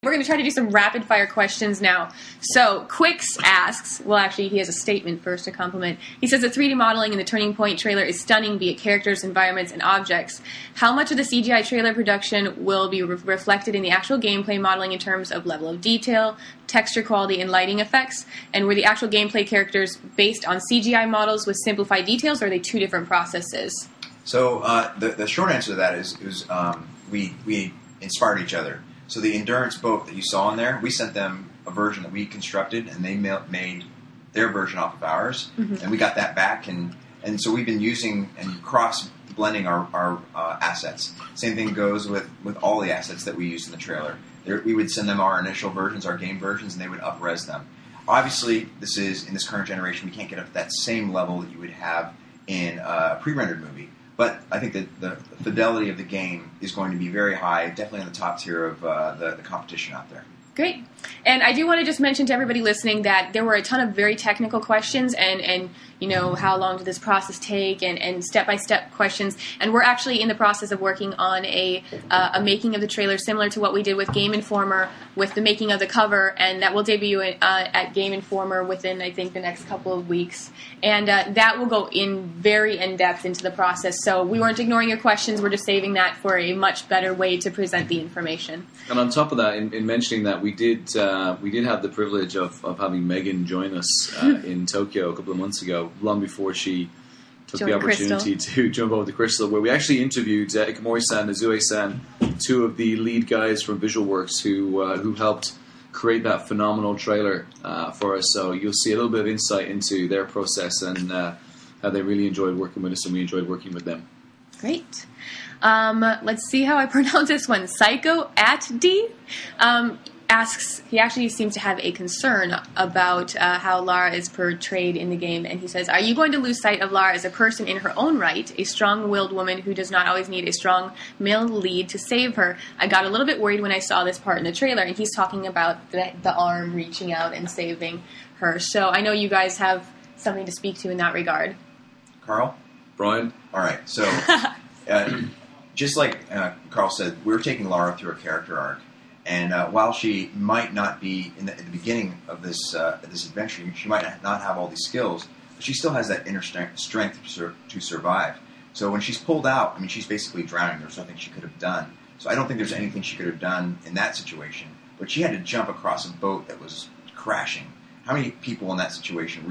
We're going to try to do some rapid-fire questions now. So, Quix asks, well, actually, he has a statement first, a compliment. He says that 3D modeling in the Turning Point trailer is stunning, be it characters, environments, and objects. How much of the CGI trailer production will be reflected in the actual gameplay modeling in terms of level of detail, texture quality, and lighting effects? And were the actual gameplay characters based on CGI models with simplified details, or are they two different processes? So, the short answer to that is we inspired each other. So the Endurance boat that you saw in there, we sent them a version that we constructed, and they made their version off of ours, and we got that back, and so we've been using and cross-blending our assets. Same thing goes with all the assets that we used in the trailer. We would send them our initial versions, our game versions, and they would up-res them. Obviously, in this current generation, we can't get up to that same level that you would have in a pre-rendered movie. But I think that the fidelity of the game is going to be very high, definitely on the top tier of the competition out there. Great. And I do want to just mention to everybody listening that there were a ton of very technical questions and you know, how long did this process take and step-by-step questions. And we're actually in the process of working on a making of the trailer similar to what we did with Game Informer with the making of the cover, and that will debut at Game Informer within, I think, the next couple of weeks. And that will go very in-depth into the process. So we weren't ignoring your questions. We're just saving that for a much better way to present the information. And on top of that, in mentioning that, we did have the privilege of having Meagan join us in Tokyo a couple of months ago, long before she took the opportunity to jump over the Crystal, where we actually interviewed Ikamori-san, Azue-san, two of the lead guys from VisualWorks who helped create that phenomenal trailer for us. So you'll see a little bit of insight into their process and how they really enjoyed working with us, and we enjoyed working with them. Great. Let's see how I pronounce this one. Psycho at D asks, he actually seems to have a concern about how Lara is portrayed in the game, and he says, are you going to lose sight of Lara as a person in her own right, a strong-willed woman who does not always need a strong male lead to save her? I got a little bit worried when I saw this part in the trailer, and he's talking about the arm reaching out and saving her. So I know you guys have something to speak to in that regard. Karl? Brian? All right, so just like Karl said, we're taking Lara through a character arc. And while she might not be at the beginning of this adventure, she might not have all these skills, but she still has that inner strength to survive. So when she's pulled out, I mean, she's basically drowning. There's nothing she could have done. So I don't think there's anything she could have done in that situation. But she had to jump across a boat that was crashing. How many people in that situation,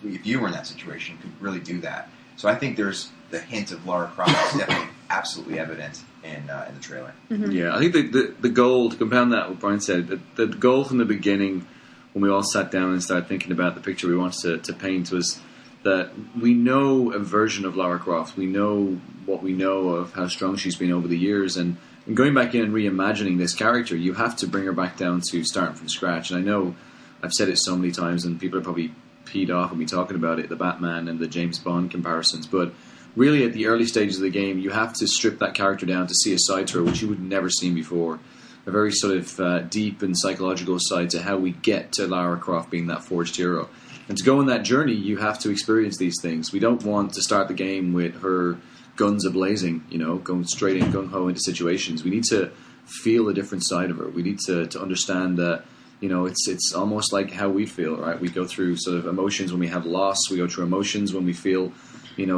if you were in that situation, could really do that? So I think there's the hint of Lara Croft is definitely absolutely evident in the trailer. Mm-hmm. Yeah, I think the goal, to compound that, what Brian said, the goal from the beginning, when we all sat down and started thinking about the picture we wanted to paint, was that we know a version of Lara Croft. We know what we know of how strong she's been over the years, and going back in and reimagining this character, you have to bring her back down to starting from scratch. And I know I've said it so many times, and people are probably peed off when we talking about it, the Batman and the James Bond comparisons, but really at the early stages of the game, you have to strip that character down to see a side to her which you would never seen before. A very sort of deep and psychological side to how we get to Lara Croft being that forged hero. And to go on that journey, you have to experience these things. We don't want to start the game with her guns a-blazing, going straight in, gung-ho into situations. We need to feel a different side of her. We need to understand that it's almost like how we feel, right? We go through sort of emotions when we have loss. We go through emotions when we feel,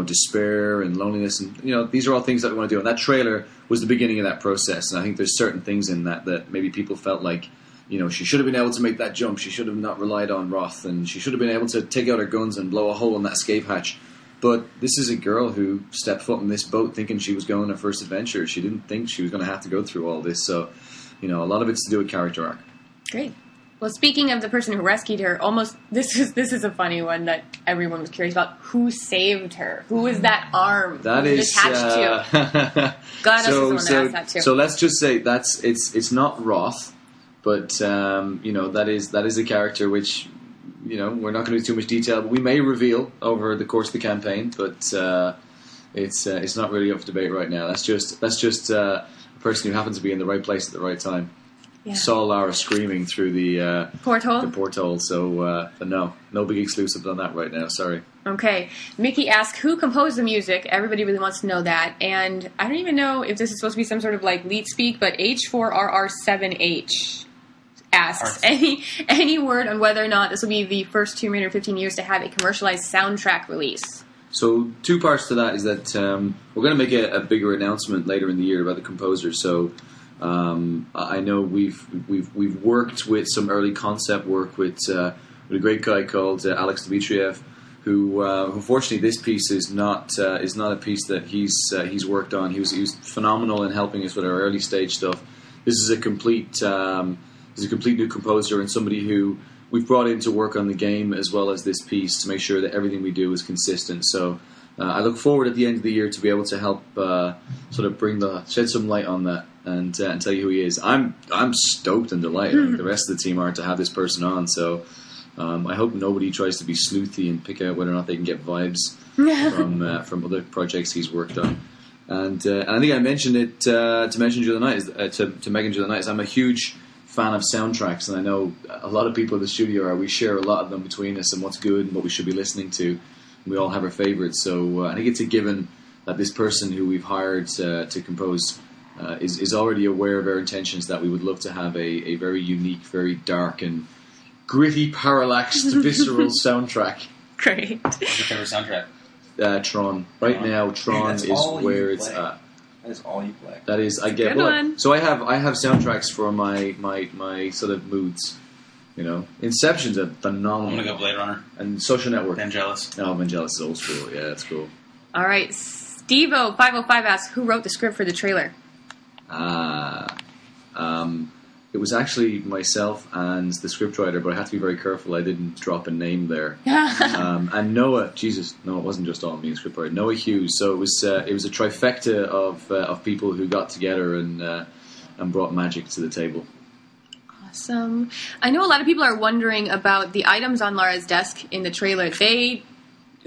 despair and loneliness. And, these are all things that we want to do. And that trailer was the beginning of that process. And I think there's certain things in that maybe people felt like, she should have been able to make that jump. She should have not relied on Roth. And she should have been able to take out her guns and blow a hole in that escape hatch. But this is a girl who stepped foot in this boat thinking she was going on her first adventure. She didn't think she was going to have to go through all this. So, a lot of it's to do with character arc. Great. Well, speaking of the person who rescued her, this is a funny one that everyone was curious about. Who saved her? Who is that arm that is attached to? God, so, the one that asked that too. So let's just say it's not Roth, but that is a character which we're not going to do too much detail, but we may reveal over the course of the campaign. But it's not really up for debate right now. That's just a person who happens to be in the right place at the right time. Yeah. Saw Lara screaming through the porthole. The porthole. So no big exclusive on that right now. Sorry. Okay. Mickey asked, who composed the music? Everybody really wants to know that. And I don't even know if this is supposed to be some sort of like leet speak, but H4RR7H. asks, any word on whether or not this will be the first Tomb Raider in 15 years to have a commercialized soundtrack release? So 2 parts to that is that we're going to make a bigger announcement later in the year about the composer. So I know we've worked with some early concept work with a great guy called Alex Dmitriev, who unfortunately this piece is not a piece that he's worked on. He was phenomenal in helping us with our early stage stuff. This is a complete new composer and somebody who we've brought in to work on the game as well as this piece to make sure that everything we do is consistent. So I look forward at the end of the year to be able to help sort of shed some light on that and tell you who he is. I'm stoked and delighted. I think the rest of the team are to have this person on. So I hope nobody tries to be sleuthy and pick out whether or not they can get vibes from other projects he's worked on. And I think I mentioned it to Meagan the other night. Is I'm a huge fan of soundtracks, and I know a lot of people in the studio are. We share a lot of them between us and what's good and what we should be listening to. We all have our favourites, so I think it's a given that this person who we've hired to compose is already aware of our intentions, that we would love to have a very unique, very dark and gritty, parallaxed, visceral soundtrack. Great. What's your favorite soundtrack? Tron. Right now, Tron is where it's at. That is all you play. That is, I get one. So I have soundtracks for my sort of moods. You know, Inception's a phenomenal. I'm gonna go Blade Runner and Social Network. Vangelis. Oh, Vangelis is old school. Yeah, that's cool. All right, Stevo505 asks, who wrote the script for the trailer? It was actually myself and the scriptwriter, but I had to be very careful I didn't drop a name there. And Noah, no, it wasn't just all me and scriptwriter. Noah Hughes. So it was a trifecta of people who got together and brought magic to the table. Awesome. I know a lot of people are wondering about the items on Lara's desk in the trailer. They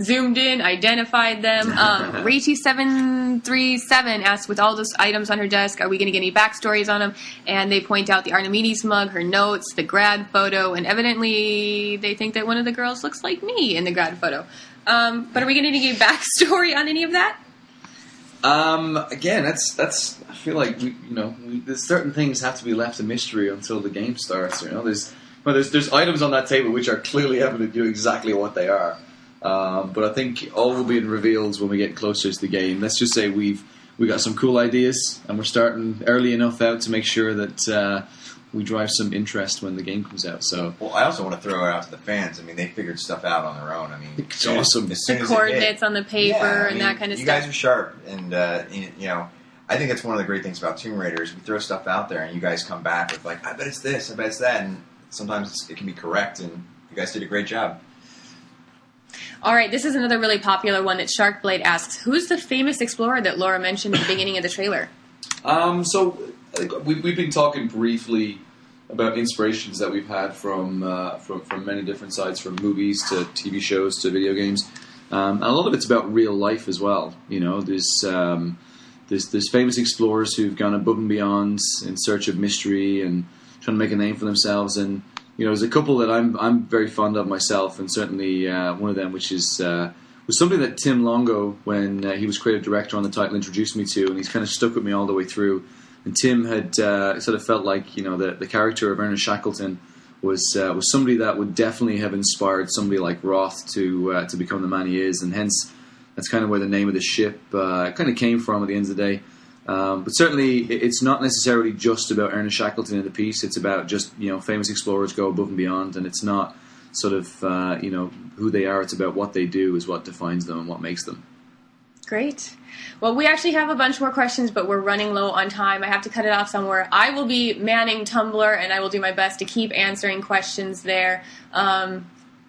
zoomed in, identified them. Rayty737 asked, with all those items on her desk, are we going to get any backstories on them? And they point out the Archimedes mug, her notes, the grad photo, and evidently they think that one of the girls looks like me in the grad photo. But are we going to get a backstory on any of that? Again, that's. I feel like there's certain things have to be left a mystery until the game starts. You know, there's items on that table which are clearly evident. You know exactly what they are. But I think all will be revealed when we get closer to the game. Let's just say we got some cool ideas, and we're starting early enough out to make sure that we drive some interest when the game comes out. So, well, I also want to throw it out to the fans. I mean, they figured stuff out on their own. I mean, it's awesome. The coordinates on the paper and that kind of you stuff. You guys are sharp, and I think that's one of the great things about Tomb Raider is we throw stuff out there, and you guys come back with like, I bet it's this, I bet it's that, and sometimes it can be correct, and you guys did a great job. All right, this is another really popular one that Sharkblade asks. Who's the famous explorer that Laura mentioned at the beginning of the trailer? So we've been talking briefly about inspirations that we've had from many different sides, from movies to TV shows to video games, and a lot of it's about real life as well. You know, there's famous explorers who've gone above and beyond in search of mystery and trying to make a name for themselves. And you know, there's a couple that I'm very fond of myself, and certainly one of them, which is was something that Tim Longo, when he was creative director on the title, introduced me to, and he's kind of stuck with me all the way through. And Tim had sort of felt like, you know, the character of Ernest Shackleton was somebody that would definitely have inspired somebody like Roth to become the man he is, and hence that's kind of where the name of the ship kind of came from at the end of the day. But certainly, it's not necessarily just about Ernest Shackleton in the piece. It's about just, you know, famous explorers go above and beyond, and it's not sort of you know, who they are. It's about what they do is what defines them and what makes them. Great. Well, we actually have a bunch more questions, but we're running low on time. I have to cut it off somewhere. I will be manning Tumblr, and I will do my best to keep answering questions there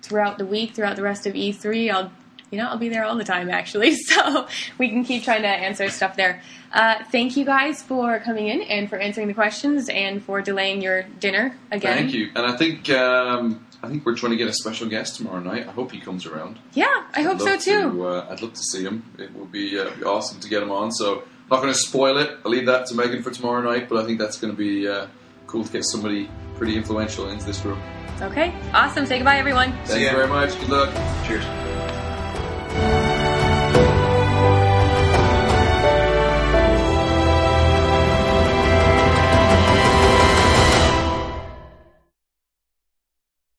throughout the week, throughout the rest of E3. I'll be there all the time, actually, so we can keep trying to answer stuff there. Thank you guys for coming in and for answering the questions and for delaying your dinner again. Thank you. And I think we're trying to get a special guest tomorrow night. I hope he comes around. Yeah, I hope so too. I'd love to see him. It would be awesome to get him on. So I'm not going to spoil it. I'll leave that to Meagan for tomorrow night, but I think that's going to be cool to get somebody pretty influential into this room. Okay, awesome. Say goodbye, everyone. Thank you very much. Good luck. Cheers.